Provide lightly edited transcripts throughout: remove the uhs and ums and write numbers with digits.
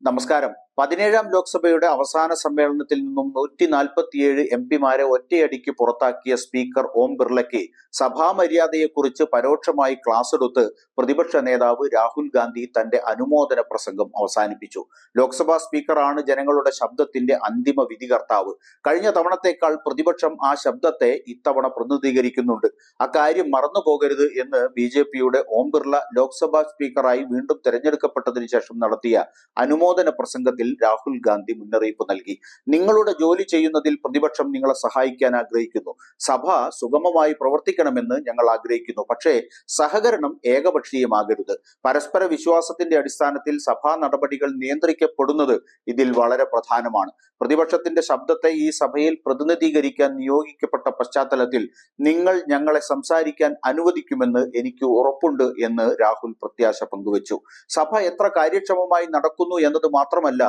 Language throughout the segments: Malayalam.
നമസ്കാരം. 17ാം ലോക്സഭയുടെ അവസാന സമ്മേളനത്തിൽ നിന്നും 147 എംപിമാരെ ഒറ്റയടിക്ക് പുറത്താക്കിയ സ്പീക്കർ ഓം ബിർളയ്ക്ക് സഭാമര്യാദയെക്കുറിച്ച് പരോക്ഷമായി ക്ലാസ് എടുത്ത് പ്രതിപക്ഷ നേതാവ് രാഹുൽ ഗാന്ധി തന്റെ അനുമോദന പ്രസംഗം അവസാനിപ്പിച്ചു. ലോക്സഭാ സ്പീക്കറാണ് ജനങ്ങളുടെ ശബ്ദത്തിന്റെ അന്തിമ വിധികർത്താവ്. കഴിഞ്ഞ തവണത്തേക്കാൾ പ്രതിപക്ഷം ആ ശബ്ദത്തെ ഇത്തവണ പ്രതിനിധീകരിക്കുന്നുണ്ട്. അക്കാര്യം മറന്നുപോകരുത് എന്ന് BJPയുടെ ഓം ബിർള ലോക്സഭാ സ്പീക്കറായി വീണ്ടും തെരഞ്ഞെടുക്കപ്പെട്ടതിനു ശേഷം നടത്തിയ അനുമോദന പ്രസംഗത്തിൽ രാഹുൽ ഗാന്ധി മുന്നറിയിപ്പ് നൽകി. നിങ്ങളുടെ ജോലി ചെയ്യുന്നതിൽ പ്രതിപക്ഷം നിങ്ങളെ സഹായിക്കാൻ ആഗ്രഹിക്കുന്നു. സഭ സുഗമമായി പ്രവർത്തിക്കണമെന്ന് ഞങ്ങൾ ആഗ്രഹിക്കുന്നു. പക്ഷേ സഹകരണം ഏകപക്ഷീയമാകരുത്. പരസ്പര വിശ്വാസത്തിന്റെ അടിസ്ഥാനത്തിൽ സഭാ നടപടികൾ നിയന്ത്രിക്കപ്പെടുന്നത് ഇതിൽ വളരെ പ്രധാനമാണ്. പ്രതിപക്ഷത്തിന്റെ ശബ്ദത്തെ ഈ സഭയിൽ പ്രതിനിധീകരിക്കാൻ നിയോഗിക്കപ്പെട്ട പശ്ചാത്തലത്തിൽ നിങ്ങൾ ഞങ്ങളെ സംസാരിക്കാൻ അനുവദിക്കുമെന്ന് എനിക്ക് ഉറപ്പുണ്ട് എന്ന് രാഹുൽ പ്രത്യാശ പങ്കുവച്ചു. സഭ എത്ര കാര്യക്ഷമമായി നടക്കുന്നു എന്നത് മാത്രമല്ല,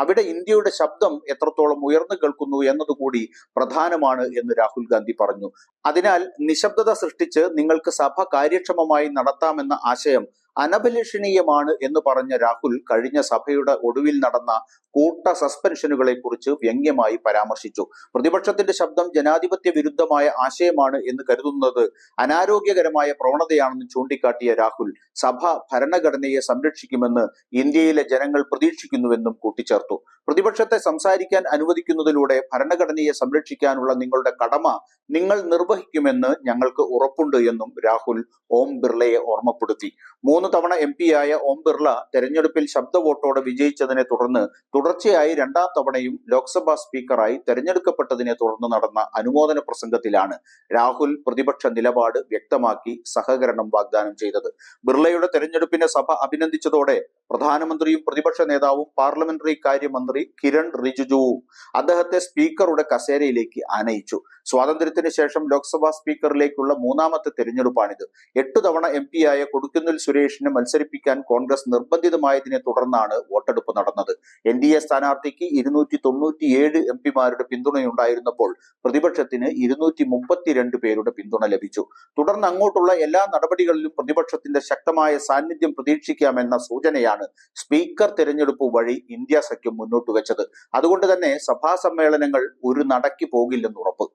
അവിടെ ഇന്ത്യയുടെ ശബ്ദം എത്രത്തോളം ഉയർന്നു കേൾക്കുന്നു എന്നതുകൂടി പ്രധാനമാണ് എന്ന് രാഹുൽ ഗാന്ധി പറഞ്ഞു. അതിനാൽ നിശബ്ദത സൃഷ്ടിച്ച് നിങ്ങൾക്ക് സഭ കാര്യക്ഷമമായി നടത്താമെന്ന ആശയം അനഭിലഷണീയമാണ് എന്ന് പറഞ്ഞ രാഹുൽ കഴിഞ്ഞ സഭയുടെ ഒടുവിൽ നടന്ന കൂട്ട സസ്പെൻഷനുകളെ കുറിച്ച് വ്യംഗ്യമായി പരാമർശിച്ചു. പ്രതിപക്ഷത്തിന്റെ ശബ്ദം ജനാധിപത്യ വിരുദ്ധമായ ആശയമാണ് എന്ന് കരുതുന്നത് അനാരോഗ്യകരമായ പ്രവണതയാണെന്ന് ചൂണ്ടിക്കാട്ടിയ രാഹുൽ സഭ ഭരണഘടനയെ സംരക്ഷിക്കുമെന്ന് ഇന്ത്യയിലെ ജനങ്ങൾ പ്രതീക്ഷിക്കുന്നുവെന്നും കൂട്ടിച്ചേർത്തു. പ്രതിപക്ഷത്തെ സംസാരിക്കാൻ അനുവദിക്കുന്നതിലൂടെ ഭരണഘടനയെ സംരക്ഷിക്കാനുള്ള നിങ്ങളുടെ കടമ നിങ്ങൾ നിർവഹിക്കുമെന്ന് ഞങ്ങൾക്ക് ഉറപ്പുണ്ട് എന്നും രാഹുൽ ഓം ബിർളയെ ഓർമ്മപ്പെടുത്തി. 3 തവണ MP-യായ ഓം ബിർള തെരഞ്ഞെടുപ്പിൽ ശബ്ദ വോട്ടോടെ വിജയിച്ചതിനെ തുടർന്ന് തുടർച്ചയായി 2ാം തവണയും ലോക്സഭാ സ്പീക്കറായി തെരഞ്ഞെടുക്കപ്പെട്ടതിനെ തുടർന്ന് നടന്ന അനുമോദന പ്രസംഗത്തിലാണ് രാഹുൽ പ്രതിപക്ഷ നിലപാട് വ്യക്തമാക്കി സഹകരണം വാഗ്ദാനം ചെയ്തത്. ബിർളയുടെ തെരഞ്ഞെടുപ്പിനെ സഭ അഭിനന്ദിച്ചതോടെ പ്രധാനമന്ത്രിയും പ്രതിപക്ഷ നേതാവും പാർലമെന്ററി കാര്യമന്ത്രി കിരൺ റിജിജുവും അദ്ദേഹത്തെ സ്പീക്കറുടെ കസേരയിലേക്ക് ആനയിച്ചു. സ്വാതന്ത്ര്യത്തിന് ശേഷം ലോക്സഭാ സ്പീക്കറിലേക്കുള്ള 3ാമത്തെ തെരഞ്ഞെടുപ്പാണിത്. 8 തവണ MP-യായ കൊടിക്കുന്നിൽ സുരേഷിനെ മത്സരിപ്പിക്കാൻ കോൺഗ്രസ് നിർബന്ധിതമായതിനെ തുടർന്നാണ് വോട്ടെടുപ്പ് നടന്നത്. NDA സ്ഥാനാർത്ഥിക്ക് 297 MP-മാരുടെ പിന്തുണയുണ്ടായിരുന്നപ്പോൾ പ്രതിപക്ഷത്തിന് 232 പേരുടെ പിന്തുണ ലഭിച്ചു. തുടർന്ന് അങ്ങോട്ടുള്ള എല്ലാ നടപടികളിലും പ്രതിപക്ഷത്തിന്റെ ശക്തമായ സാന്നിധ്യം പ്രതീക്ഷിക്കാമെന്ന സൂചനയാണ് സ്പീക്കർ തിരഞ്ഞെടുപ്പ് വഴി ഇന്ത്യ സഖ്യം മുന്നോട്ട് വെച്ചത്. അതുകൊണ്ട് തന്നെ സഭാ സമ്മേളനങ്ങൾ ഒരു നടക്കി പോകില്ലെന്ന് ഉറപ്പ്.